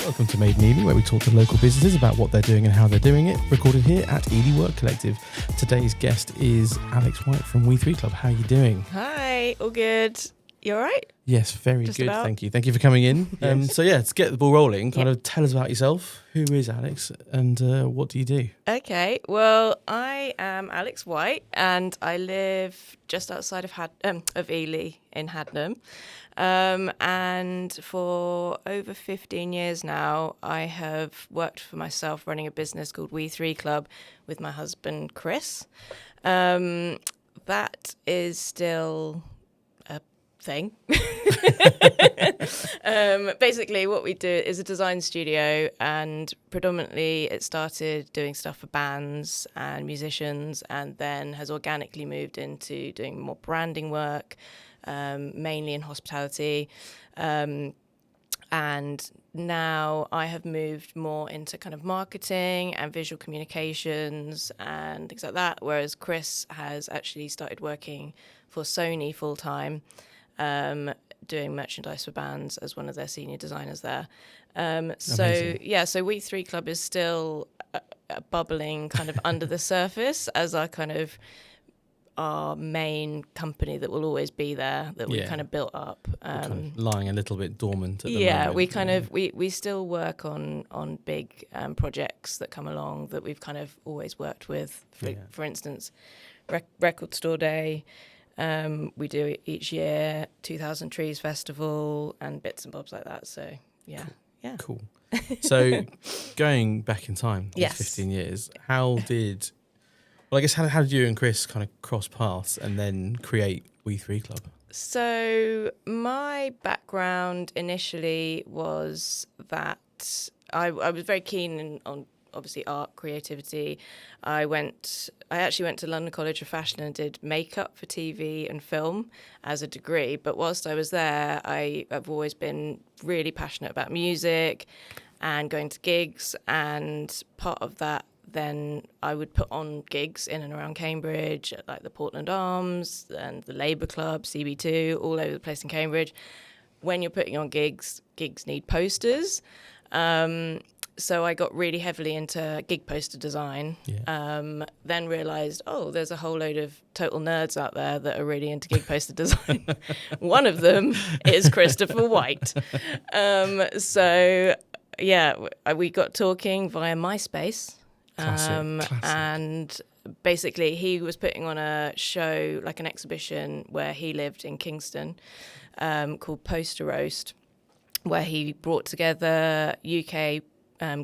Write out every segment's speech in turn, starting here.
Welcome to Made in Ely, where we talk to local businesses about what they're doing and how they're doing it. Recorded here at Ely Work Collective. Today's guest is Alex White from WeThreeClub. How are you doing? Hi, all good. You all right? Yes, very Just good. about. Thank you. Thank you for coming in. Yes. So let's get the ball rolling. Kind of tell us about yourself. Who is Alex and what do you do? Okay, well, I am Alex White and I live just outside of Ely in Hadnam. And for over 15 years now, I have worked for myself running a business called We3Club with my husband, Chris. That is still a thing. Basically, what we do is a design studio, and predominantly it started doing stuff for bands and musicians, and then has organically moved into doing more branding work, mainly in hospitality. And now I have moved more into kind of marketing and visual communications and things like that, whereas Chris has actually started working for Sony full time, doing merchandise for bands as one of their senior designers there. So We3Club is still bubbling kind of under the surface as our main company that will always be there, that we kind of built up. Kind of lying a little bit dormant at the moment. We still work on big projects that come along that we've kind of always worked with. For instance, Record Store Day. We do it each year, 2000 Trees Festival and bits and bobs like that. So, Cool. So, going back in time, yes. 15 years, how did you and Chris kind of cross paths and then create We3Club? So, my background initially was that I was very keen on obviously art, creativity. I actually went to London College of Fashion and did makeup for TV and film as a degree. But whilst I was there, I've always been really passionate about music and going to gigs. And part of that, then I would put on gigs in and around Cambridge, at like the Portland Arms and the Labour Club, CB2, all over the place in Cambridge. When you're putting on gigs need posters. So I got really heavily into gig poster design, then realised, there's a whole load of total nerds out there that are really into gig poster design. One of them is Christopher White. We got talking via MySpace. Classic. And basically he was putting on a show, like an exhibition where he lived in Kingston, called Poster Roast, where he brought together UK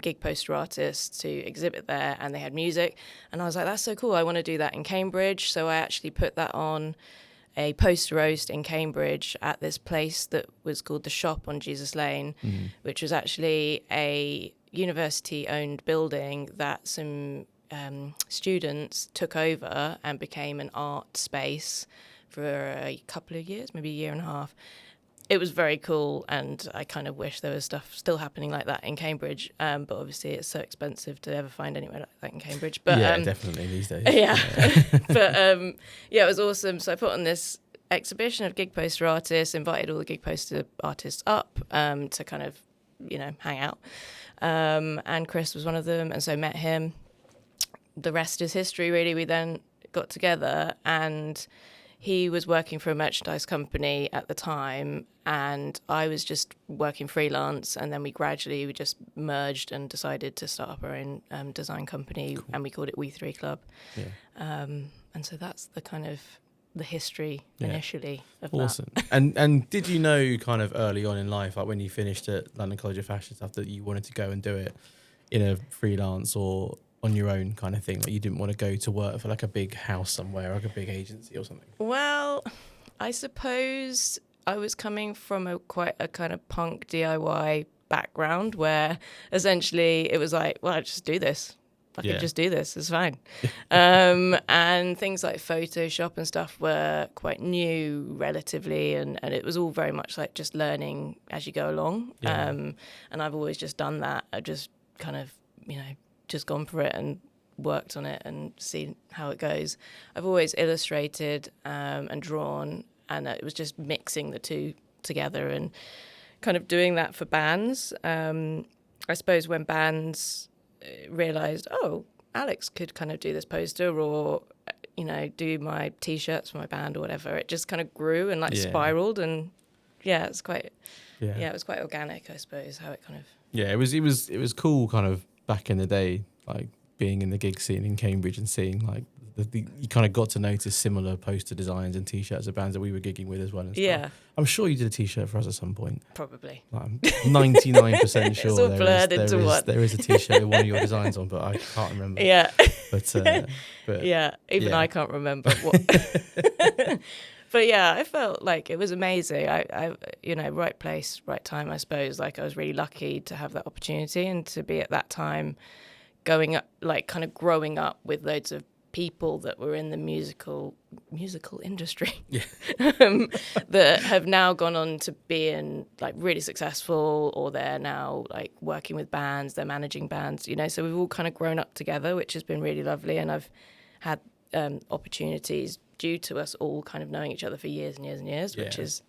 gig poster artists to exhibit there, and they had music, and I was like, that's so cool, I want to do that in Cambridge. So I actually put that on a poster roast in Cambridge at this place that was called The Shop on Jesus Lane, which was actually a university-owned building that some students took over and became an art space for a couple of years, maybe a year and a half. It was very cool, and I kind of wish there was stuff still happening like that in Cambridge. But obviously, it's so expensive to ever find anywhere like that in Cambridge. But definitely these days. But it was awesome. So I put on this exhibition of gig poster artists, invited all the gig poster artists up to kind of, hang out. And Chris was one of them, and so I met him. The rest is history, really. We then got together, and he was working for a merchandise company at the time, and I was just working freelance, and then we just merged and decided to start up our own design company, and we called it We3Club. And so that's the kind of the history initially of awesome. that. And did you know kind of early on in life, like when you finished at London College of Fashion stuff, that you wanted to go and do it in a freelance or on your own kind of thing? Like you didn't want to go to work for like a big house somewhere, like a big agency or something? Well, I suppose I was coming from quite a kind of punk DIY background where essentially it was like, well, I just do this. I could just do this, it's fine. And things like Photoshop and stuff were quite new relatively, and it was all very much like just learning as you go along. And I've always just done that. I've just kind of, just gone for it and worked on it and seen how it goes. I've always illustrated and drawn, and it was just mixing the two together and kind of doing that for bands. I suppose when bands realised, oh, Alex could kind of do this poster or, do my T-shirts for my band or whatever, it just kind of grew and spiraled. And it's quite, it was quite organic, I suppose, how it kind of... Yeah, it was cool kind of back in the day, like being in the gig scene in Cambridge and seeing like you kind of got to notice similar poster designs and T-shirts of bands that we were gigging with as well. And stuff. Yeah. I'm sure you did a T-shirt for us at some point. Probably. Like, I'm 99% sure it's all blurred into one. There is a T-shirt with one of your designs on, but I can't remember. Yeah. But yeah, even I can't remember what. But yeah, I felt like it was amazing. I right place, right time, I suppose. Like I was really lucky to have that opportunity and to be at that time going up, like kind of growing up with loads of people that were in the musical industry that have now gone on to being like really successful, or they're now like working with bands, they're managing bands, so we've all kind of grown up together, which has been really lovely. And I've had opportunities due to us all kind of knowing each other for years and years and years, which has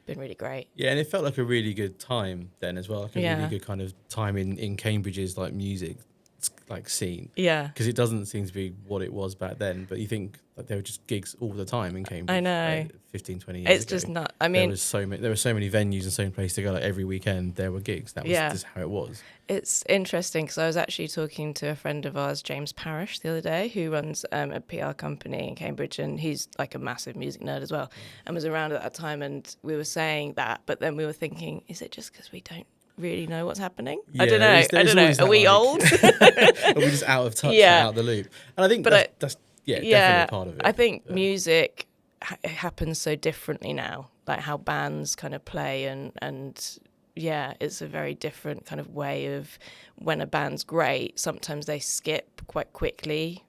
been really great. Yeah, and it felt like a really good time then as well, like a really good kind of time in Cambridge's like music like scene. Yeah. Because it doesn't seem to be what it was back then, but you think like there were just gigs all the time in Cambridge. I know. Like 15, 20 years ago. It's just not, I mean... There were so many venues and so many places to go, like every weekend there were gigs. That was just how it was. It's interesting because I was actually talking to a friend of ours, James Parrish, the other day, who runs a PR company in Cambridge, and he's like a massive music nerd as well, and was around at that time, and we were saying that, but then we were thinking, is it just because we don't really know what's happening? I don't know. Are we old? Are we just out of touch and out of the loop? And I think that's definitely part of it. I think music happens so differently now, like how bands kind of play and it's a very different kind of way of when a band's great, sometimes they skip quite quickly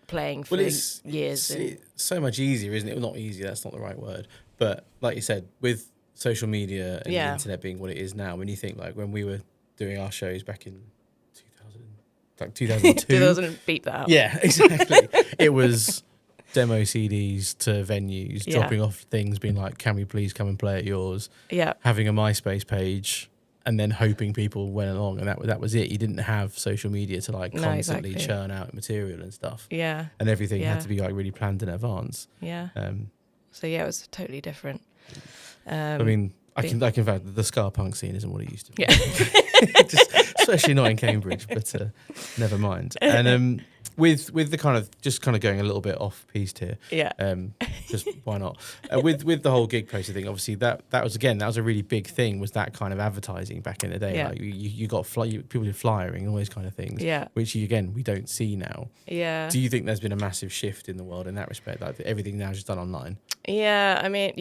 playing for years. It's so much easier, isn't it? Well, not easier, that's not the right word. But like you said, with social media and the internet being what it is now, when you think like when we were doing our shows back in 2002. 2000, beep that out. Yeah, exactly. It was demo CDs to venues, dropping off things, being like, can we please come and play at yours? Yeah. Having a MySpace page and then hoping people went along, and that was it. You didn't have social media to like constantly churn out material and stuff. Yeah. And everything had to be like really planned in advance. Yeah. So it was totally different. I mean, I can fact the ska punk scene isn't what it used to be. Yeah. Especially not in Cambridge, but never mind. And with the kind of going a little bit off piste here. Yeah. Just why not? With the whole gig poster thing, obviously that was a really big thing. Was that kind of advertising back in the day? Yeah. Like you got people did flyering, all those kind of things. Yeah. Which we don't see now. Yeah. Do you think there's been a massive shift in the world in that respect? Like everything now is just done online. Yeah. I mean,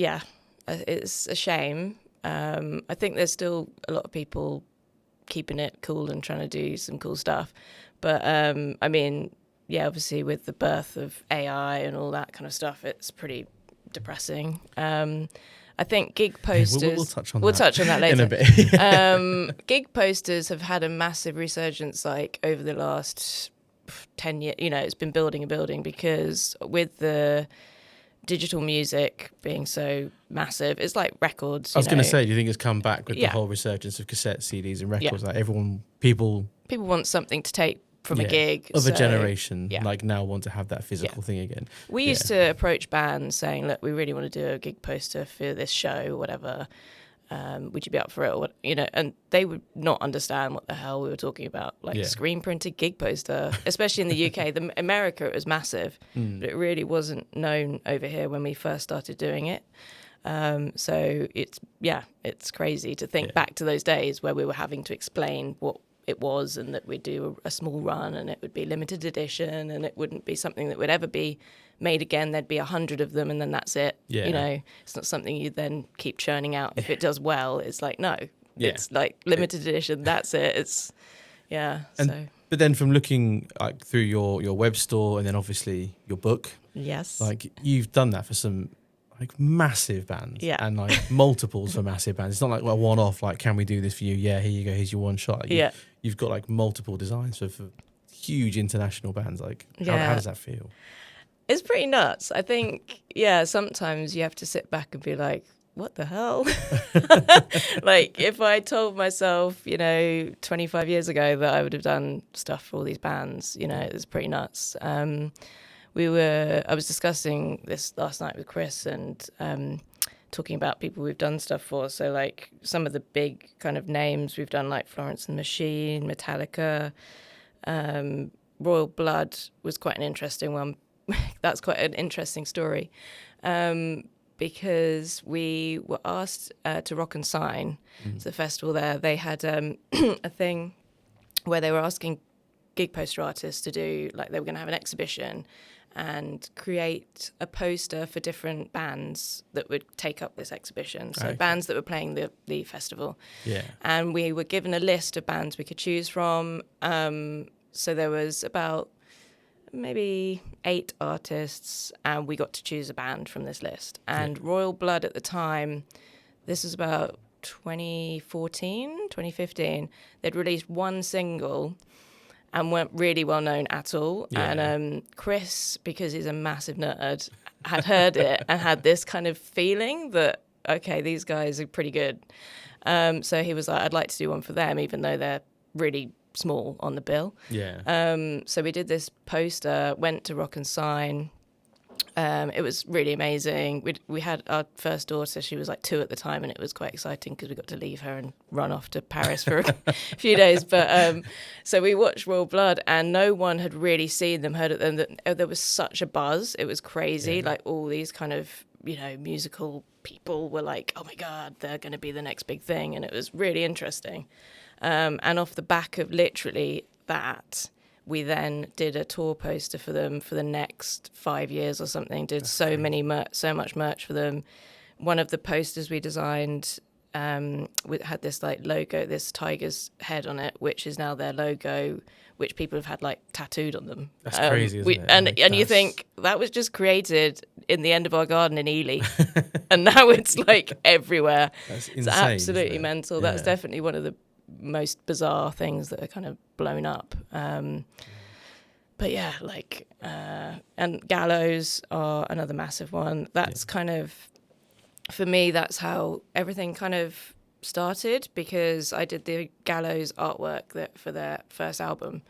it's a shame. I think there's still a lot of people keeping it cool and trying to do some cool stuff. But, I mean, obviously with the birth of AI and all that kind of stuff, it's pretty depressing. I think gig posters... We'll touch on that later. In a bit. Gig posters have had a massive resurgence, like, over the last 10 years. It's been building and building because with the digital music being so massive, it's like records. I was going to say, do you think it's come back with the whole resurgence of cassette CDs and records? Like people want something to take from a gig of a generation. Like now want to have that physical thing again. We used to approach bands saying, "Look, we really want to do a gig poster for this show, or whatever. Would you be up for it?" Or what, and they would not understand what the hell we were talking about. Like screen printed gig poster, especially in the UK. America, it was massive, but it really wasn't known over here when we first started doing it. So it's crazy to think back to those days where we were having to explain what it was, and that we'd do a small run, and it would be limited edition, and it wouldn't be something that would ever be made again. There'd be 100 of them, and then that's it. It's not something you then keep churning out. If it does well, it's like it's like limited edition. That's it. It's But then from looking like through your web store and then obviously your book, like you've done that for some like massive bands and like multiples for massive bands. It's not like a one-off, like, can we do this for you? Yeah, here you go, here's your one shot. Like, you've got like multiple designs for huge international bands. Like, how does that feel? It's pretty nuts. I think, sometimes you have to sit back and be like, what the hell? Like, if I told myself, 25 years ago that I would have done stuff for all these bands, it was pretty nuts. I was discussing this last night with Chris and talking about people we've done stuff for. So, like, some of the big kind of names we've done, like Florence and the Machine, Metallica, Royal Blood was quite an interesting one. That's quite an interesting story. Because we were asked to Rock and Sign, it's a festival there. They had a thing where they were asking gig poster artists to do, like, they were going to have an exhibition and create a poster for different bands that would take up this exhibition. So bands that were playing the festival. Yeah. And we were given a list of bands we could choose from. So there was about maybe 8 artists, and we got to choose a band from this list. And Royal Blood at the time, this was about 2014, 2015, they'd released one single and weren't really well known at all. Yeah. And Chris, because he's a massive nerd, had heard it and had this kind of feeling that, okay, these guys are pretty good. So he was like, I'd like to do one for them, even though they're really small on the bill. Yeah. So we did this poster, went to Rock and Sign. It was really amazing. We had our first daughter. She was like 2 at the time, and it was quite exciting because we got to leave her and run off to Paris for a few days. But so we watched Royal Blood, and no one had really seen them, heard of them. There was such a buzz. It was crazy. Yeah. Like, all these kind of, musical people were like, oh my God, they're going to be the next big thing. And it was really interesting. And off the back of literally that, we then did a tour poster for them for the next 5 years or something. Did so much merch for them. One of the posters we designed had this like logo, this tiger's head on it, which is now their logo, which people have had like tattooed on them. That's crazy, isn't it? And you think that was just created in the end of our garden in Ely, and now it's like everywhere. That's insane, it's absolutely mental. Yeah. That's definitely one of the most bizarre things that are kind of blown up. But yeah, like, and gallows are another massive one. That's kind of, for me, that's how everything kind of started, because I did the gallows artwork for their first album.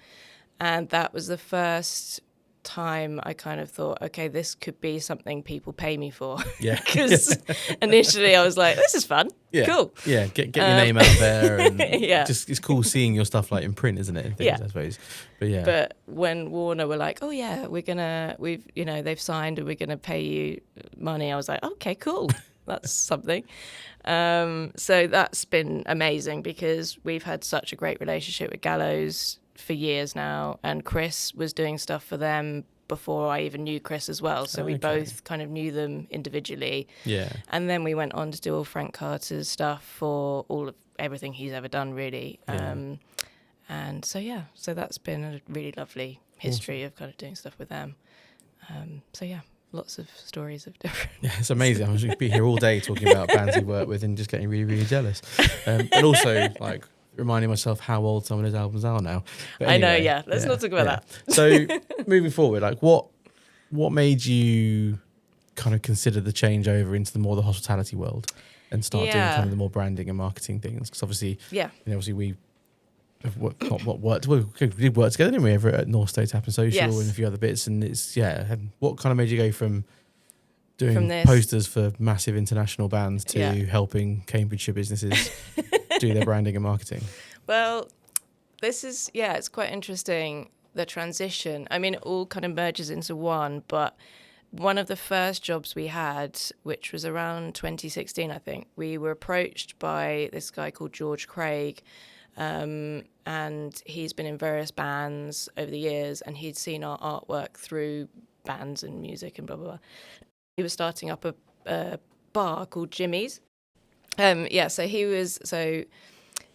And that was the first time I kind of thought, okay, this could be something people pay me for. Yeah. Because initially I was like, this is fun. Yeah. Cool. Yeah. Get your name out there, and yeah. just it's cool seeing your stuff like in print, isn't it? And things, I suppose. But yeah. But when Warner were like, oh yeah, they've signed and we're gonna pay you money, I was like, okay, cool. That's something. So that's been amazing, because we've had such a great relationship with Gallows for years now, and Chris was doing stuff for them before I even knew Chris as well, so we both kind of knew them individually. Yeah. And then we went on to do all Frank Carter's stuff for everything he's ever done, really. And so that's been a really lovely history of kind of doing stuff with them. Lots of stories of different. Yeah, it's amazing. I was be here all day talking about bands you work with and just getting really, really jealous. And also, like, reminding myself how old some of those albums are now. But anyway, I know, yeah. Let's not talk about that. So, moving forward, like, what made you kind of consider the change over into the hospitality world and start doing kind of the more branding and marketing things? Because obviously, obviously we have we did work together, didn't we, over at North Stowe Tap and Social and a few other bits, and it's what kind of made you go from doing posters for massive international bands to helping Cambridgeshire businesses do their branding and marketing? Well, this is it's quite interesting, the transition. I mean, it all kind of merges into one, but one of the first jobs we had, which was around 2016, I think, we were approached by this guy called George Craig. And he's been in various bands over the years, and he'd seen our artwork through bands and music and blah, blah, blah. He was starting up a bar called Jimmy's. So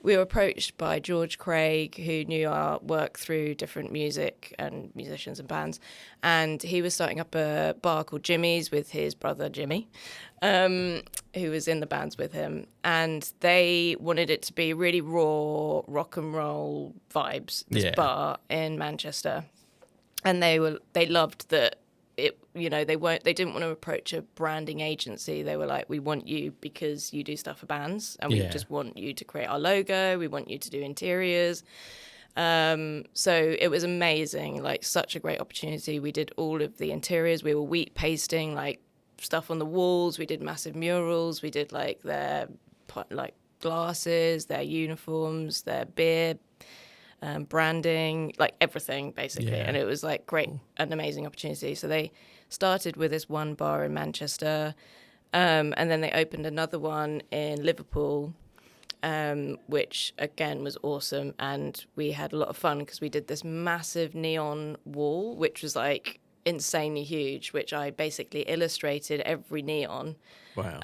we were approached by George Craig, who knew our work through different music and musicians and bands. And he was starting up a bar called Jimmy's with his brother Jimmy, who was in the bands with him. And they wanted it to be really raw rock and roll vibes, this bar in Manchester. And they loved that they didn't want to approach a branding agency. They were like, we want you because you do stuff for bands, and we just want you to create our logo. We want you to do interiors. So it was amazing, like such a great opportunity. We did all of the interiors. We were wheat pasting like stuff on the walls. We did massive murals. We did like their like glasses, their uniforms, their beer, branding, like everything basically. And it was like great, an amazing opportunity. So they started with this one bar in Manchester, and then they opened another one in Liverpool, which again was awesome. And we had a lot of fun because we did this massive neon wall, which was like insanely huge, which I basically illustrated every neon. Wow.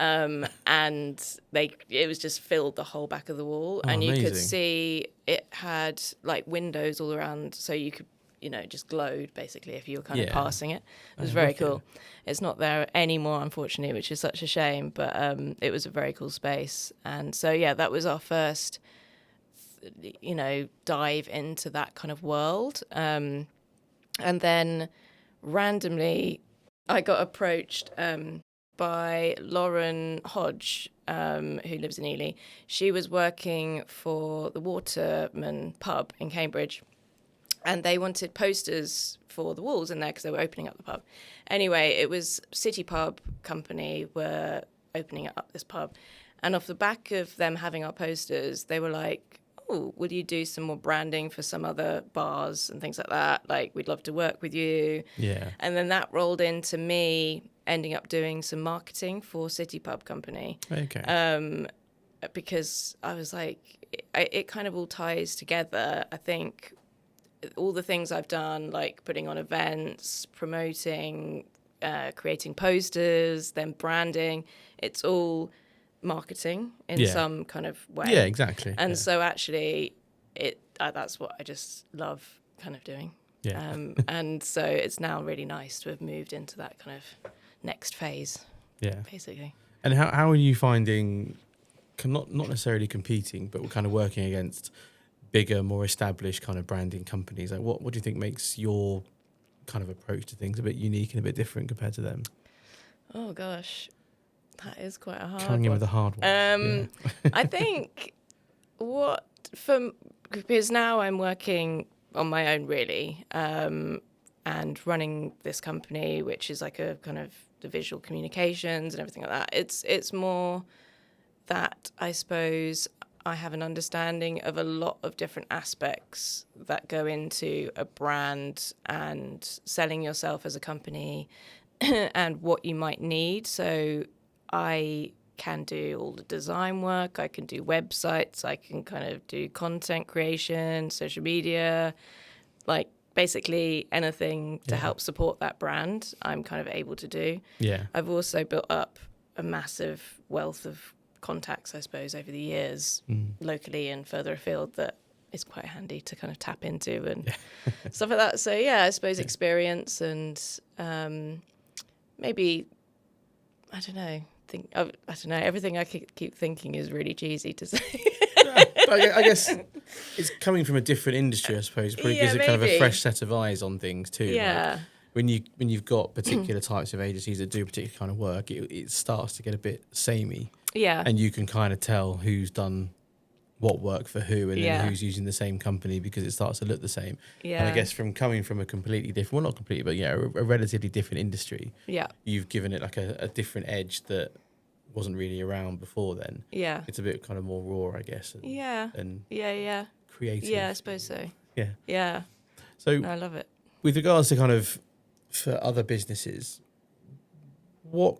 And it was just filled the whole back of the wall. And you could see it had like windows all around, so you could, just glowed basically if you were kind of passing it. It was very cool. It's not there anymore, unfortunately, which is such a shame, but it was a very cool space. And so, that was our first, dive into that kind of world. And then randomly, I got approached by Lauren Hodge, who lives in Ely. She was working for the Waterman pub in Cambridge, and they wanted posters for the walls in there because they were opening up the pub. Anyway, it was City Pub Company were opening up this pub, and off the back of them having our posters, they were like, oh, would you do some more branding for some other bars and things like that? Like, we'd love to work with you. Yeah. And then that rolled into me ending up doing some marketing for City Pub Company. Okay. Because I was like, it kind of all ties together. I think all the things I've done, like putting on events, promoting, creating posters, then branding, it's all marketing in some kind of way. Yeah, exactly. And so actually that's what I just love kind of doing. Yeah. And so it's now really nice to have moved into that kind of next phase. Yeah. Basically. And how are you finding, not necessarily competing, but kind of working against bigger, more established kind of branding companies? Like what do you think makes your kind of approach to things a bit unique and a bit different compared to them? Oh gosh. That is quite a hard one. Coming in with a hard one. I think because now I'm working on my own really, and running this company, which is like a kind of the visual communications and everything like that. It's more that I suppose I have an understanding of a lot of different aspects that go into a brand and selling yourself as a company and what you might need. So I can do all the design work, I can do websites, I can kind of do content creation, social media, like basically anything to help support that brand, I'm kind of able to do. Yeah. I've also built up a massive wealth of contacts, I suppose, over the years, locally and further afield, that is quite handy to kind of tap into and stuff like that. So I suppose experience and maybe, I don't know, everything I keep thinking is really cheesy to say. But I guess it's coming from a different industry, I suppose. It probably gives it kind of a fresh set of eyes on things too. Yeah. Like when you've got particular types of agencies that do particular kind of work, it starts to get a bit samey. Yeah. And you can kind of tell who's done what work for who and then who's using the same company because it starts to look the same. Yeah. And I guess from coming from a completely different, well, not completely, but a relatively different industry, you've given it like a different edge that wasn't really around before then. Yeah. It's a bit kind of more raw, I guess. And creative. Yeah, I suppose so. Yeah. Yeah. So I love it. With regards to kind of for other businesses, what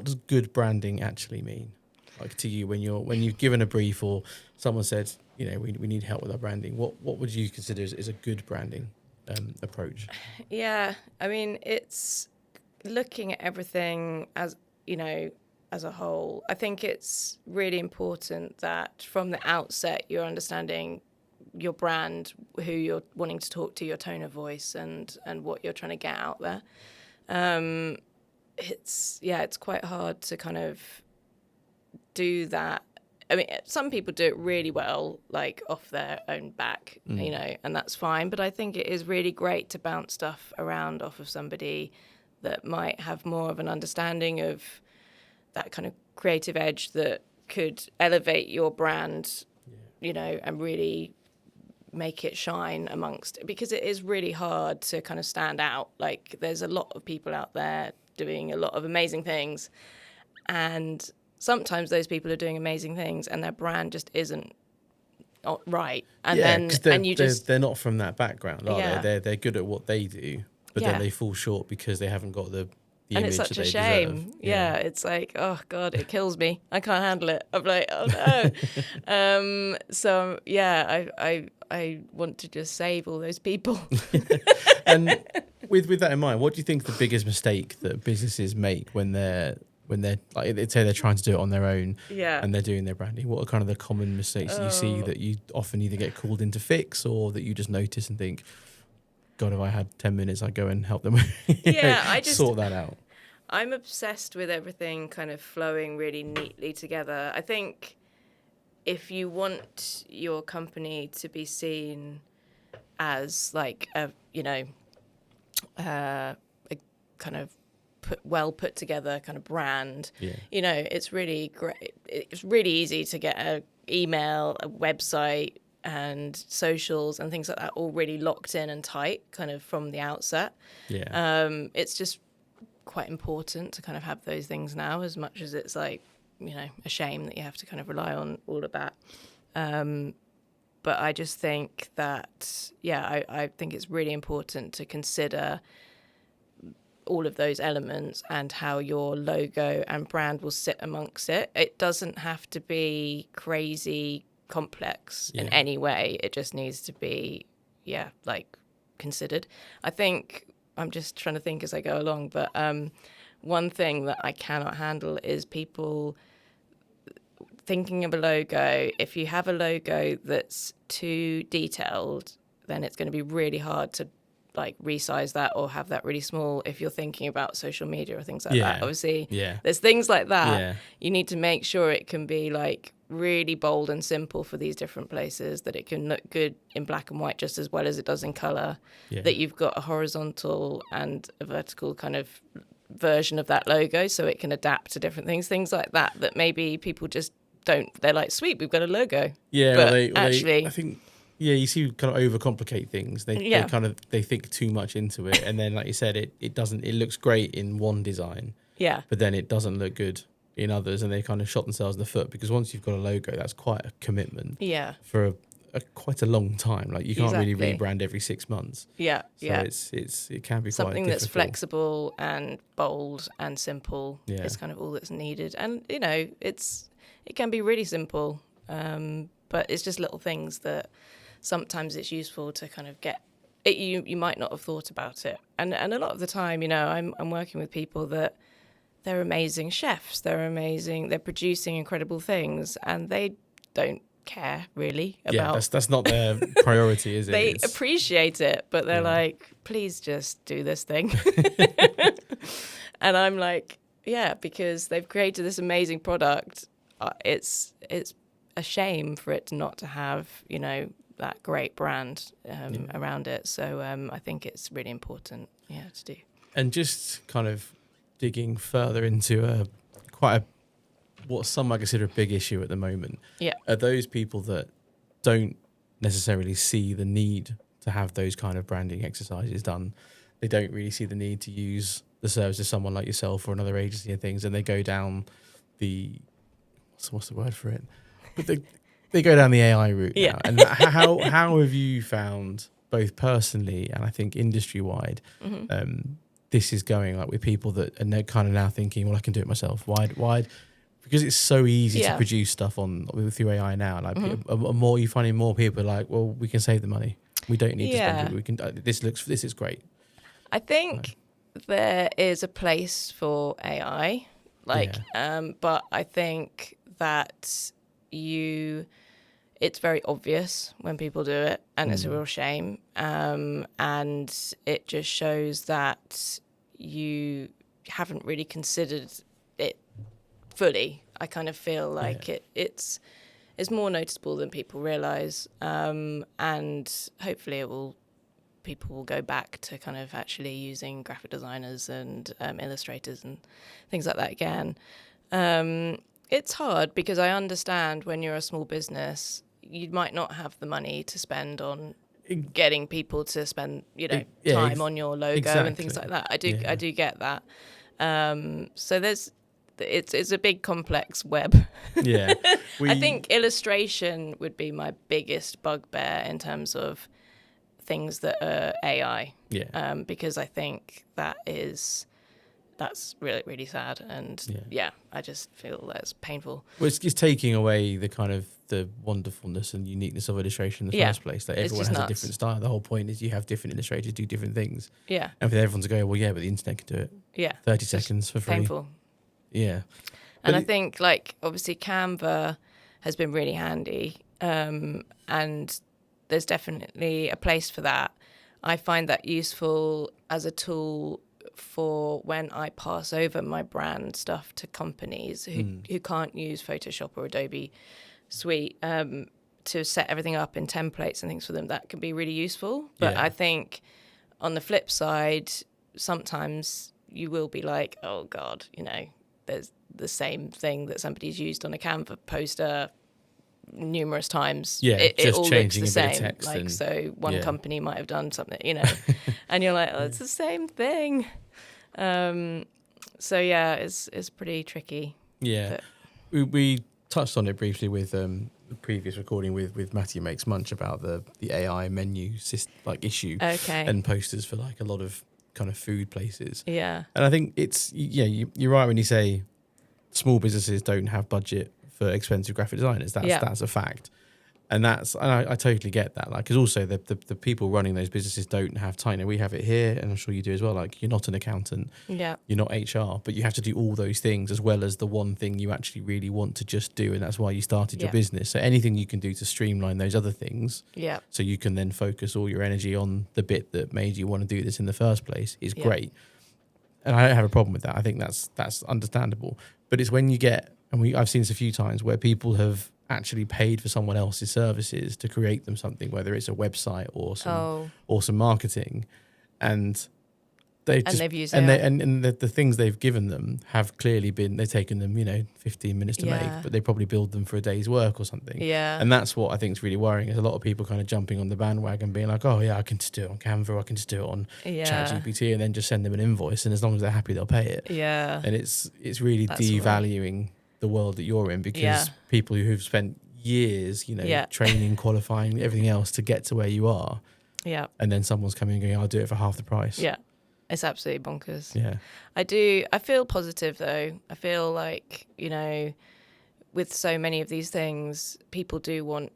does good branding actually mean? Like to you when you've given a brief or someone said, we need help with our branding, what would you consider is a good branding approach? Yeah, I mean, it's looking at everything as a whole. I think it's really important that from the outset you're understanding your brand, who you're wanting to talk to, your tone of voice, and what you're trying to get out there. It's quite hard to kind of do that. I mean, some people do it really well, like off their own back, and that's fine. But I think it is really great to bounce stuff around off of somebody that might have more of an understanding of that kind of creative edge that could elevate your brand, you know, and really make it shine amongst, because it is really hard to kind of stand out. Like, there's a lot of people out there doing a lot of amazing things, and sometimes those people are doing amazing things and their brand just isn't right. And they're not from that background, are they? They're good at what they do, but then they fall short because they haven't got the and image it's such that a they shame. deserve. Yeah, it's like, oh God, it kills me. I can't handle it. I'm like, oh no. So yeah, I want to just save all those people. And with that in mind, what do you think the biggest mistake that businesses make when they're like, let's say they're trying to do it on their own, and they're doing their branding? What are kind of the common mistakes that you see that you often either get called in to fix, or that you just notice and think, God, if I had 10 minutes, I'd go and help them I just sort that out? I'm obsessed with everything kind of flowing really neatly together. I think if you want your company to be seen as like a kind of well put together kind of brand, you know, it's really great. It's really easy to get an email, a website, and socials and things like that all really locked in and tight kind of from the outset. It's just quite important to kind of have those things now, as much as it's like, you know, a shame that you have to kind of rely on all of that. But I just think that, I think it's really important to consider all of those elements and how your logo and brand will sit amongst it. It doesn't have to be crazy complex in any way. It just needs to be, like, considered. I think, I'm just trying to think as I go along, but one thing that I cannot handle is people thinking of a logo. If you have a logo that's too detailed, then it's going to be really hard to like resize that or have that really small if you're thinking about social media or things like that. Obviously, there's things like that. You need to make sure it can be like really bold and simple for these different places, that it can look good in black and white just as well as it does in color, that you've got a horizontal and a vertical kind of version of that logo so it can adapt to different things like that maybe people just don't. They're like, sweet, we've got a logo. I think you see kind of overcomplicate things. They think too much into it, and then like you said, it doesn't. It looks great in one design, but then it doesn't look good in others, and they kind of shot themselves in the foot, because once you've got a logo, that's quite a commitment. For quite a long time. Like, you can't really rebrand every 6 months. It can be something quite that's difficult. Flexible and bold and simple is kind of all that's needed. And you know, it can be really simple, but it's just little things that sometimes it's useful to kind of get it. You might not have thought about it, and a lot of the time, you know, I'm working with people that they're amazing chefs, they're producing incredible things, and they don't care really about that's not their priority, is it? They appreciate it, but they're like, please just do this thing. And I'm like, because they've created this amazing product. It's a shame for it not to have, you know, that great brand around it. So I think it's really important to do. And just kind of digging further into what some might consider a big issue at the moment, are those people that don't necessarily see the need to have those kind of branding exercises done. They don't really see the need to use the service of someone like yourself or another agency and things, and they go down the what's the word for it? But they go down the AI route now. And how have you found, both personally and I think industry wide, this is going, like, with people that are kind of now thinking, well, I can do it myself. Why? Because it's so easy to produce stuff through AI now. Like, more you finding more people are like, well, we can save the money. We don't need to spend it. We can. This is great. I think there is a place for AI, but I think that it's very obvious when people do it, and it's a real shame. And it just shows that you haven't really considered it fully. I kind of feel like it's more noticeable than people realise, and hopefully people will go back to kind of actually using graphic designers and illustrators and things like that again. It's hard because I understand when you're a small business, you might not have the money to spend on getting people to spend, time on your logo and things like that. I do get that. So it's a big complex web. Yeah. I think illustration would be my biggest bugbear in terms of things that are AI. Yeah. Because I think that's really, really sad. And I just feel that's painful. Well, it's taking away the kind of the wonderfulness and uniqueness of illustration in the first place. Like everyone has a different style. The whole point is you have different illustrators do different things. Yeah. And for everyone to go, well, yeah, but the internet can do it. Yeah. 30 seconds for free. Painful. Yeah. And I think, obviously Canva has been really handy. And there's definitely a place for that. I find that useful as a tool for when I pass over my brand stuff to companies who can't use Photoshop or Adobe Suite to set everything up in templates and things for them. That can be really useful. But I think on the flip side, sometimes you will be like, oh God, there's the same thing that somebody's used on a Canva poster numerous times. Yeah, it all changing looks the a bit same. of text So one company might have done something, and you're like, oh, it's the same thing. So it's pretty tricky. Yeah, we touched on it briefly with the previous recording with Matthew Makes Munch about the AI menu issue and posters for a lot of kind of food places. Yeah, and I think it's you're right when you say small businesses don't have budget for expensive graphic designers. That's a fact. And I totally get that. Because also the people running those businesses don't have time. We have it here, and I'm sure you do as well. You're not an accountant, you're not HR, but you have to do all those things as well as the one thing you actually really want to just do, and that's why you started your business. So anything you can do to streamline those other things, so you can then focus all your energy on the bit that made you want to do this in the first place is great. And I don't have a problem with that. I think that's understandable. But it's when you get, and I've seen this a few times where people have actually paid for someone else's services to create them something, whether it's a website or some marketing, and they've used it, and the things they've given them have clearly been, they've taken them 15 minutes to make, but they probably build them for a day's work or something. And that's what I think is really worrying, is a lot of people kind of jumping on the bandwagon being like, oh yeah, I can just do it on Canva, or I can just do it on ChatGPT, and then just send them an invoice, and as long as they're happy they'll pay it. And it's really devaluing the world that you're in, because people who've spent years, training, qualifying, everything else to get to where you are, and then someone's coming and going, I'll do it for half the price. It's absolutely bonkers. I feel positive though. I feel like, with so many of these things, people do want,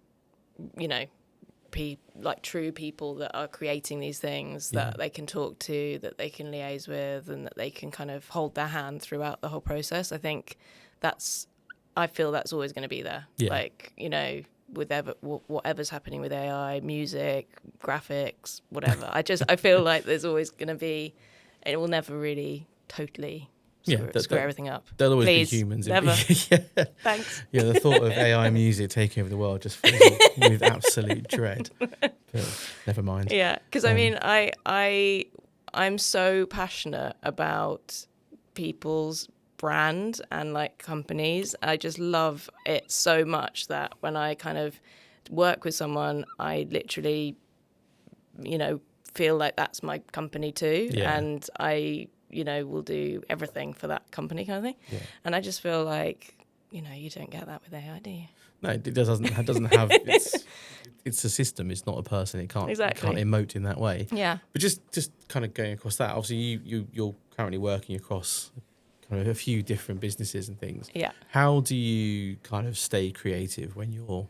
true people that are creating these things that they can talk to, that they can liaise with, and that they can kind of hold their hand throughout the whole process. I feel that's always going to be there. Whatever's happening with AI, music, graphics, whatever. I feel like there's always going to be, it will never really totally screw everything up. There'll always Please, be humans. Never. Thanks. The thought of AI music taking over the world just fills me with absolute dread. But never mind. Because I'm so passionate about people's brand and companies. I just love it so much that when I kind of work with someone, I literally feel like that's my company too, and I will do everything for that company kind of thing. And I just feel like you don't get that with AI, do you? No, it doesn't have it's a system, it's not a person. It can't emote in that way. But just kind of going across that, obviously you're currently working across a few different businesses and things. How do you kind of stay creative when you're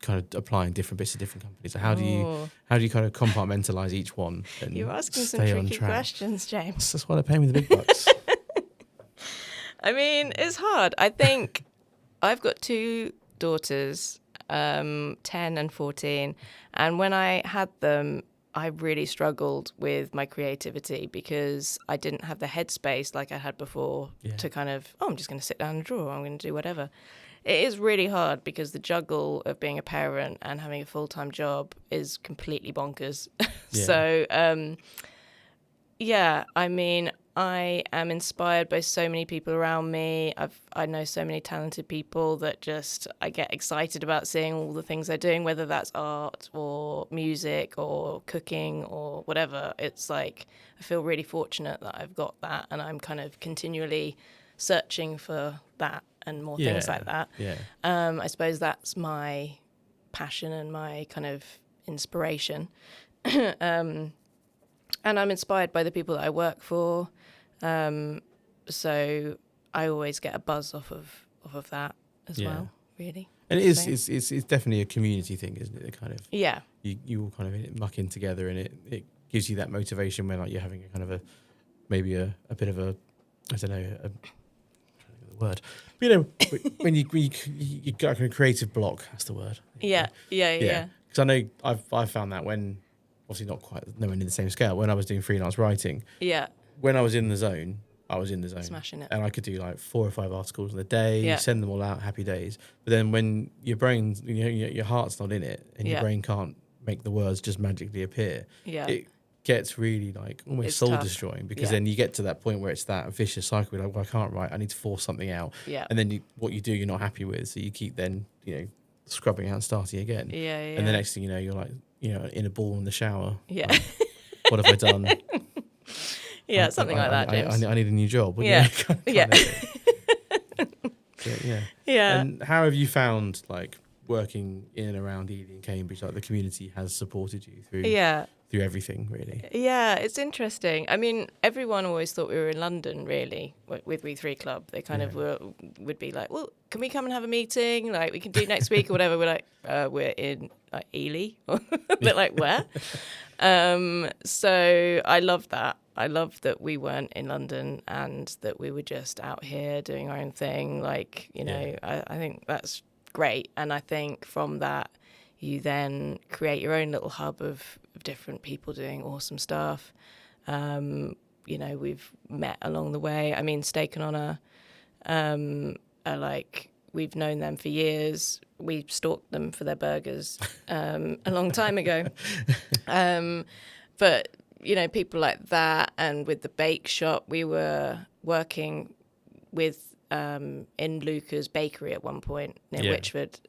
kind of applying different bits to different companies? So how do you kind of compartmentalize each one? And you're asking some stay tricky questions, James. That's why they're paying me the big bucks. I mean, it's hard. I think I've got two daughters, 10 and 14, and when I had them, I really struggled with my creativity because I didn't have the headspace like I had before to kind of, I'm just going to sit down and draw. I'm going to do whatever. It is really hard because the juggle of being a parent and having a full-time job is completely bonkers. So, I mean, I am inspired by so many people around me. I know so many talented people that just I get excited about seeing all the things they're doing, whether that's art or music or cooking or whatever. It's like I feel really fortunate that I've got that, and I'm kind of continually searching for that and more things like that. I suppose that's my passion and my kind of inspiration. And I'm inspired by the people that I work for. So I always get a buzz off of that as well, really. And it's definitely a community thing, isn't it? It kind of you all kind of muck in together, and it gives you that motivation when like you're having a kind of a maybe a bit of a I don't know the word. But, you know, when you got a creative block, that's the word. Yeah. Because I know I've found that when obviously not quite nowhere near the same scale when I was doing freelance writing. Yeah. When I was in the zone, I was in the zone. Smashing it. And I could do like 4 or 5 articles in a day, send them all out, happy days. But then when your brain, you know, your heart's not in it and your brain can't make the words just magically appear, it gets really like almost soul destroying because then you get to that point where it's that vicious cycle. Like, well, I can't write. I need to force something out. Yeah. And then what you do, you're not happy with. So you keep then, you know, scrubbing out and starting again. Yeah. And the next thing you know, you're like, you know, in a ball in the shower. Yeah. Like, what have I done? Something like that, James. I need a new job. Yeah. Yeah. And how have you found like working in and around Ely and Cambridge? Like the community has supported you through everything, really. Yeah, it's interesting. I mean, everyone always thought we were in London, really, with We3Club. They kind of would be like, well, can we come and have a meeting? Like, we can do next week or whatever. We're like, we're in like Ely. They're like, where? So I love that. I love that we weren't in London and that we were just out here doing our own thing. Like, you know, I think that's great. And I think from that, you then create your own little hub of different people doing awesome stuff. You know, we've met along the way. I mean, Steak and Honour, are like, we've known them for years. We stalked them for their burgers a long time ago. But, you know, people like that, and with the bake shop, we were working with in Luca's bakery at one point near Witchford.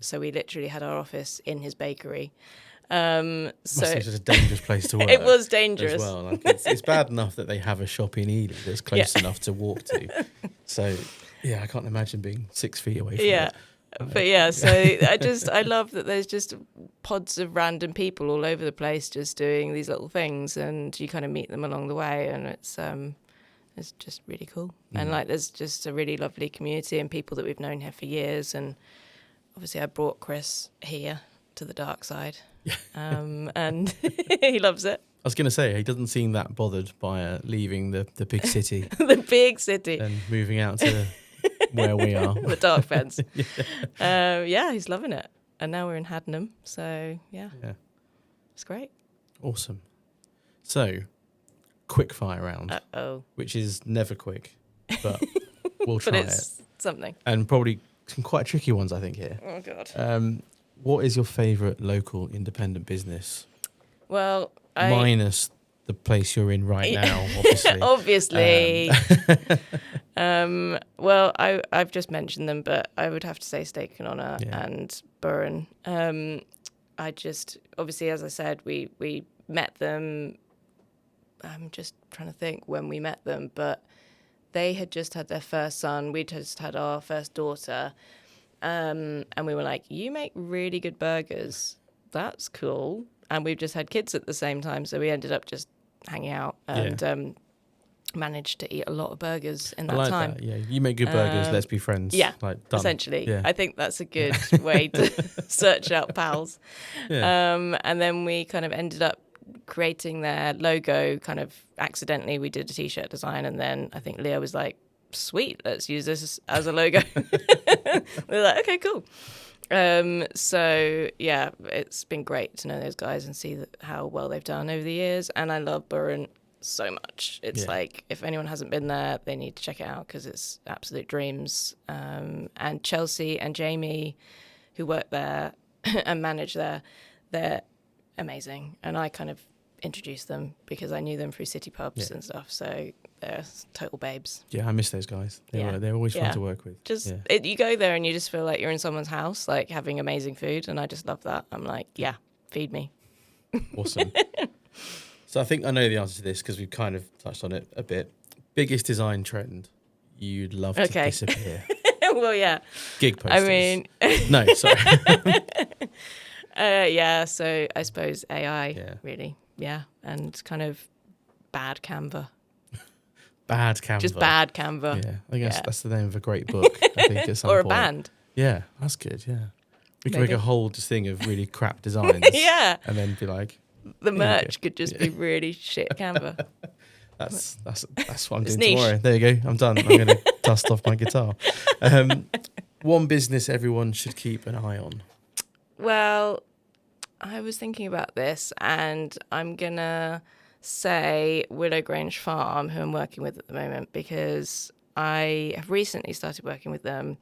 So we literally had our office in his bakery. So it's just a dangerous place to work. It was dangerous as well. Like it's bad enough that they have a shop in Ely that's close enough to walk to. So yeah, I can't imagine being 6 feet away from it. But so I love that there's just pods of random people all over the place just doing these little things, and you kind of meet them along the way, and it's just really cool. And like there's just a really lovely community and people that we've known here for years. And obviously I brought Chris here to the dark side. And he loves it. I was going to say, he doesn't seem that bothered by leaving the big city. The big city. And moving out to where we are. The dark fence. He's loving it. And now we're in Haddenham. So, it's great. Awesome. So, quick fire round. Uh-oh. Which is never quick, but we'll try but it's something. And probably some quite tricky ones, I think, here. Oh, God. What is your favourite local independent business? Well, minus the place you're in right now, obviously. Obviously. Well, I've just mentioned them, but I would have to say Steak and Honour and Burren. I just, obviously, as I said, we met them. I'm just trying to think when we met them, but they had just had their first son. We'd just had our first daughter. And we were like, you make really good burgers. That's cool. And we've just had kids at the same time. So we ended up just hanging out and managed to eat a lot of burgers in that time. That. Yeah, you make good burgers. Let's be friends. Yeah, like, done. Essentially. Yeah. I think that's a good way to search out pals. Yeah. And then we kind of ended up creating their logo kind of accidentally. We did a T-shirt design, and then I think Leah was like, sweet, let's use this as a logo. We were like, okay, cool. So yeah, it's been great to know those guys and see how well they've done over the years. And I love Burren so much. It's like, if anyone hasn't been there, they need to check it out because it's absolute dreams. And Chelsea and Jamie, who work there and manage there, they're amazing. And I kind of introduced them because I knew them through city pubs and stuff. So they're total babes. Yeah, I miss those guys. They're always fun to work with. You go there and you just feel like you're in someone's house, like having amazing food, and I just love that. I'm like, yeah, feed me. Awesome. So I think I know the answer to this because we've kind of touched on it a bit. Biggest design trend you'd love to disappear? Well, yeah. Gig posters. I mean... No, sorry. Yeah, so I suppose AI, really. Yeah, and kind of bad Canva. Bad Canva. Just bad Canva. Yeah, I guess that's the name of a great book, I think, at some or point. a band. Yeah, that's good, yeah. We can make a whole thing of really crap designs. Yeah. And then be like... The merch could just be really shit Canva. That's what I'm doing niche. tomorrow. There you go. I'm done. I'm going to dust off my guitar. One business everyone should keep an eye on. Well, I was thinking about this, and I'm going to say Willow Grange Farm, who I'm working with at the moment, because I have recently started working with them,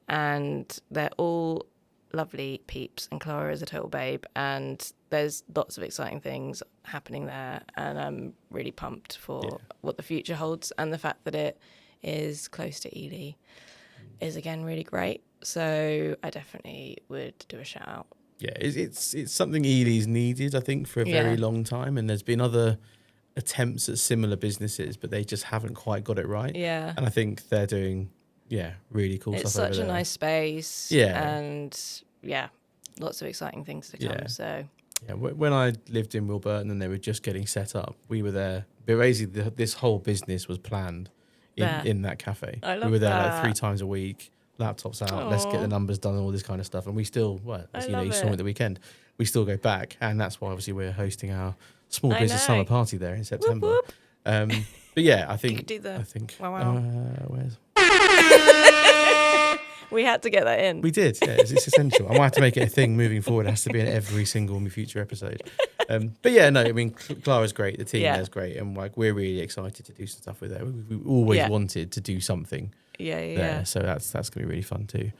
and they're all lovely peeps, and Clara is a total babe, and there's lots of exciting things happening there, and I'm really pumped for what the future holds, and the fact that it is close to Ely is again really great. So I definitely would do a shout out. Yeah, it's something Ely's needed, I think, for a very long time, and there's been other attempts at similar businesses, but they just haven't quite got it right. Yeah, and I think they're doing really cool stuff. It's such over a there. nice space. Yeah, and lots of exciting things to come. Yeah. So yeah, when I lived in Wilburton and they were just getting set up, we were there. But basically, this whole business was planned in that cafe. I love we were there that. like 3 times a week, laptops out, let's get the numbers done and all this kind of stuff. And we still, as you know, you saw me at the weekend, we still go back. And that's why obviously we're hosting our small business summer party there in September. Whoop, whoop. But yeah, I think... You could do the... I think... Wow. Where's... We had to get that in. We did, yeah. It's essential. I might have to make it a thing moving forward. It has to be in every single future episode. But yeah, no, I mean, Clara's great. The team there's great. And like, we're really excited to do some stuff with her. We always wanted to do something there. So that's going to be really fun too.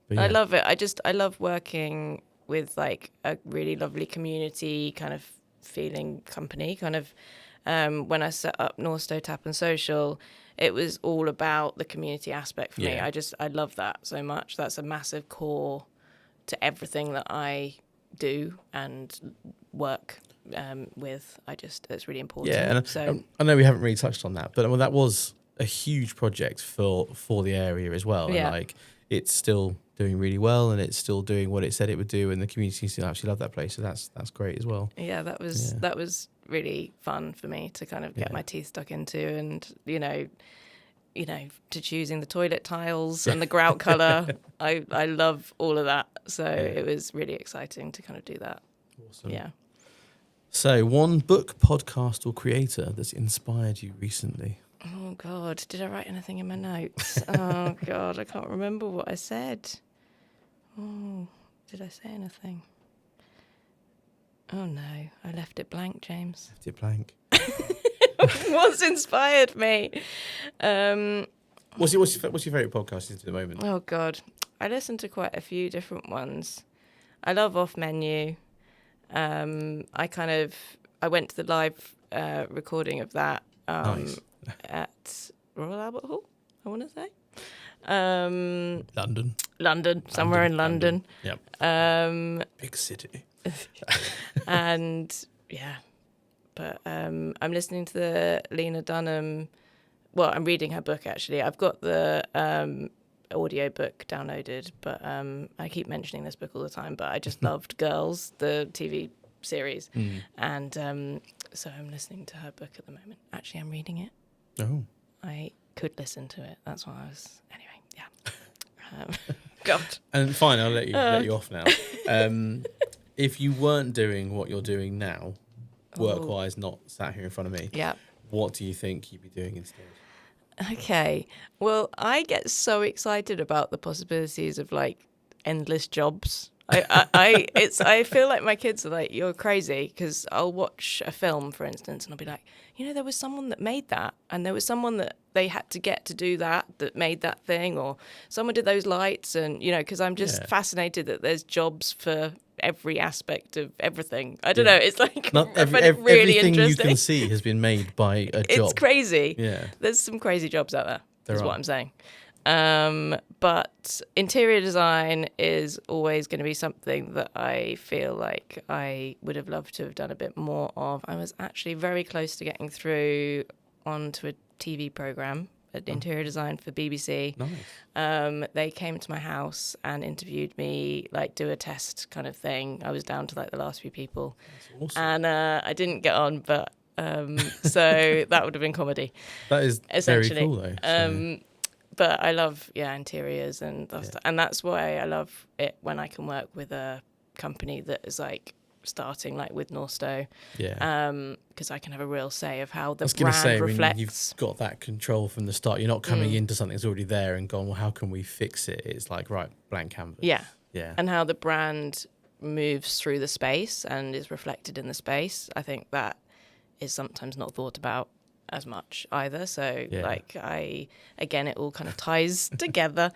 But, I love it. I love working with like a really lovely community kind of feeling company. Kind of when I set up North Stowe Tap and Social, it was all about the community aspect for me. I love that so much. That's a massive core to everything that I do and work with. It's really important. Yeah, and I know we haven't really touched on that, but that was a huge project for the area as well. Yeah. And like, it's still doing really well, and it's still doing what it said it would do, and the community still actually love that place. So that's great as well. Yeah, that was really fun for me to kind of get my teeth stuck into, and you know, to choosing the toilet tiles and the grout colour. I love all of that. So it was really exciting to kind of do that. Awesome. Yeah. So, one book, podcast, or creator that's inspired you recently? Oh, God. Did I write anything in my notes? Oh, God. I can't remember what I said. Oh, did I say anything? Oh, no. I left it blank, James. Left it blank. What's inspired me? What's your favourite podcast at the moment? Oh, God. I listen to quite a few different ones. I love Off Menu. I went to the live recording of that Nice. at Royal Albert Hall, I want to say. London, somewhere in London. Yep. Big city. And yeah, but I'm listening to the Lena Dunham. Well, I'm reading her book actually. I've got the audio book downloaded, but I keep mentioning this book all the time. But I just loved Girls, the TV series, and so I'm listening to her book at the moment. Actually, I'm reading it. Oh, I could listen to it. That's why I was. Anyway, yeah. God. And fine, I'll let you off now. If you weren't doing what you're doing now, work-wise, not sat here in front of me, what do you think you'd be doing instead? Okay. Well, I get so excited about the possibilities of like endless jobs. I feel like my kids are like, you're crazy, because I'll watch a film, for instance, and I'll be like, there was someone that made that, and there was someone that they had to get to do that made that thing, or someone did those lights, and because I'm just fascinated that there's jobs for every aspect of everything. I don't know. It's like I find it really everything interesting. you can see has been made by a job. It's crazy. Yeah, there's some crazy jobs out there. There is are. what I'm saying. But interior design is always going to be something that I feel like I would have loved to have done a bit more of. I was actually very close to getting through onto a TV program at interior design for BBC. Nice. They came to my house and interviewed me, like do a test kind of thing. I was down to like the last few people. That's awesome. And I didn't get on, but so that would have been comedy. That is essentially. very cool though. So. But I love, interiors and stuff. And that's why I love it when I can work with a company that is like starting like with Northstowe. Yeah. Because I can have a real say of how the I was going to brand say, reflects. when you've got that control from the start, you're not coming into something that's already there and going, well, how can we fix it? It's like, right, blank canvas. Yeah. Yeah. And how the brand moves through the space and is reflected in the space. I think that is sometimes not thought about as much either. So again, it all kind of ties together.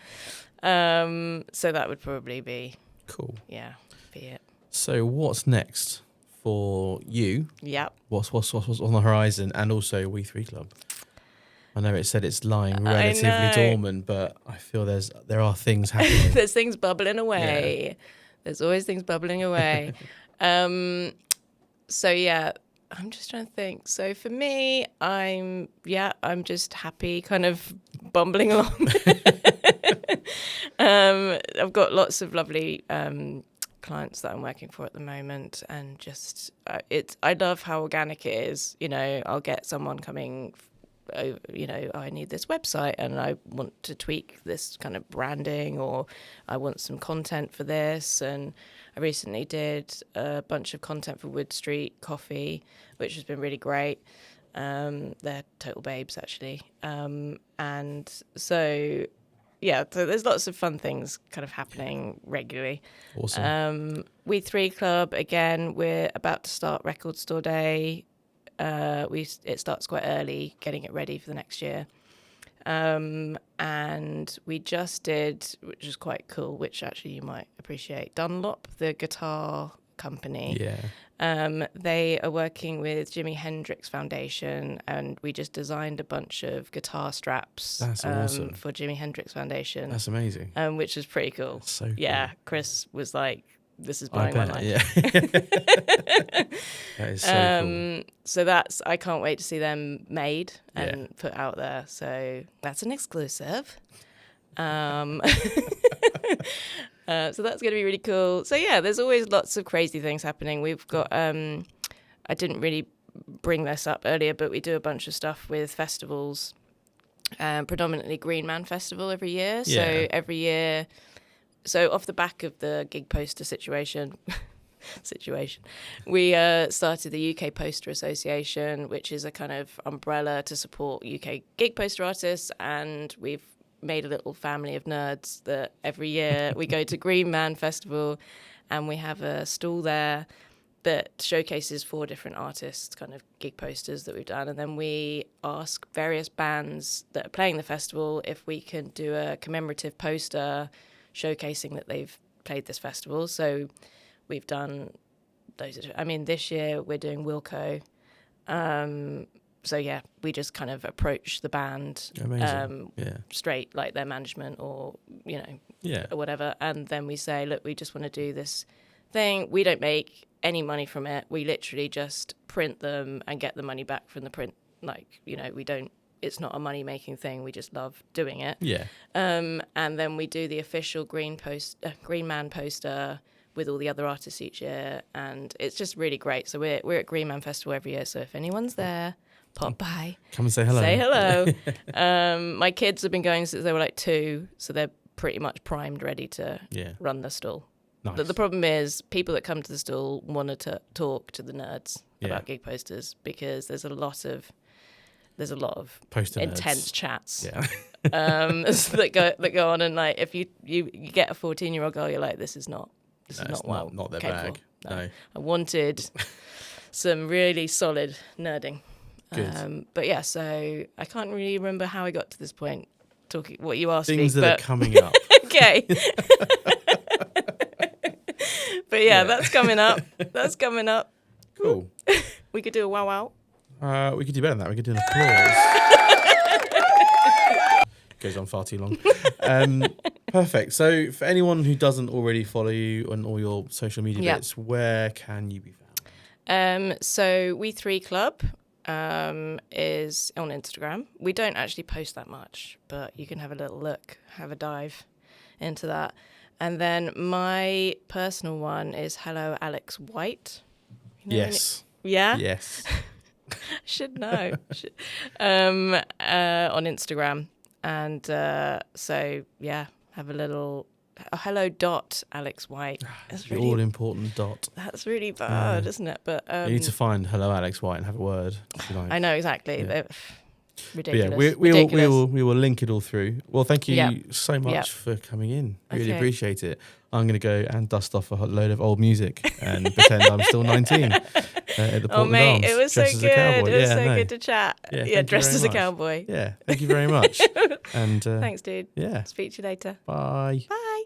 So that would probably be cool. Yeah, be it. So what's next for you? Yep. What's on the horizon, and also WeThreeClub? I know it said it's lying relatively dormant, but I feel there are things happening. There's things bubbling away. Yeah. There's always things bubbling away. So yeah, I'm just trying to think. So for me, I'm just happy, kind of bumbling along. I've got lots of lovely clients that I'm working for at the moment, and just I love how organic it is. I'll get someone coming. I need this website and I want to tweak this kind of branding, or I want some content for this. And I recently did a bunch of content for Wood Street Coffee, which has been really great. They're total babes, actually. And so there's lots of fun things kind of happening regularly. Awesome. WeThreeClub, again, we're about to start Record Store Day. It starts quite early, getting it ready for the next year. And we just did, which is quite cool, which actually you might appreciate, Dunlop, the guitar company. Yeah. They are working with Jimi Hendrix Foundation, and we just designed a bunch of guitar straps. That's awesome. For Jimi Hendrix Foundation. That's amazing. Which is pretty cool. That's so cool. Yeah, Chris was like, this is blowing my mind. Yeah. That is so cool. So I can't wait to see them made and put out there. So that's an exclusive. So that's going to be really cool. So yeah, there's always lots of crazy things happening. We've got, I didn't really bring this up earlier, but we do a bunch of stuff with festivals, predominantly Green Man Festival every year. So every year, so off the back of the gig poster situation, we started the UK Poster Association, which is a kind of umbrella to support UK gig poster artists, and we've made a little family of nerds that every year we go to Green Man Festival, and we have a stall there that showcases 4 different artists' kind of gig posters that we've done, and then we ask various bands that are playing the festival if we can do a commemorative poster showcasing that they've played this festival. So we've done those. I mean, this year we're doing Wilco. So yeah, we just kind of approach the band straight, like their management or or whatever, and then we say, look, we just want to do this thing. We don't make any money from it. We literally just print them and get the money back from the print. Like, we don't. It's not a money-making thing. We just love doing it. Yeah. And then we do the official Green Man poster with all the other artists each year, and it's just really great. So we're at Green Man Festival every year. So if anyone's there, pop by. Come and say hello. Say hello. My kids have been going since they were like 2, so they're pretty much primed, ready to run the stall. Nice. The problem is people that come to the stall want to talk to the nerds about gig posters, because there's a lot of there's a lot of Poster intense nerds. chats. Yeah. that go on, and like if you get a 14-year-old girl, you're like, this is not what I'm not their capable bag. of. No. I wanted some really solid nerding. Good. But yeah, so I can't really remember how I got to this point. Talking what you asked Things me, that but are coming up. okay. But yeah, Yeah. that's coming up. That's coming up. Cool. We could do a wow. We could do better than that. We could do an applause. Goes on far too long. Perfect. So for anyone who doesn't already follow you on all your social media bits, where can you be found? So WeThreeClub is on Instagram. We don't actually post that much, but you can have a little look, have a dive into that. And then my personal one is Hello Alex White. You know Yes. Yeah? Yes. Should know. On Instagram. And so, yeah, have a little hello dot Alex White. That's The really, all-important dot. that's really bad, isn't it? But You need to find Hello Alex White and have a word, if you like. I know, exactly. Yeah. They're But ridiculous. yeah, we will link it all through. Well, thank you Yep. so much Yep. for coming in. Really Okay. appreciate it. I'm going to go and dust off a load of old music and pretend I'm still 19 at the Portland Oh, mate, Arms, it was so dressed as a good. cowboy. It was Yeah, so no. good to chat. Yeah, thank Yeah, you dressed very as a much. cowboy. Yeah, thank you very much. And Thanks, dude. yeah, Speak to you later. bye. Bye.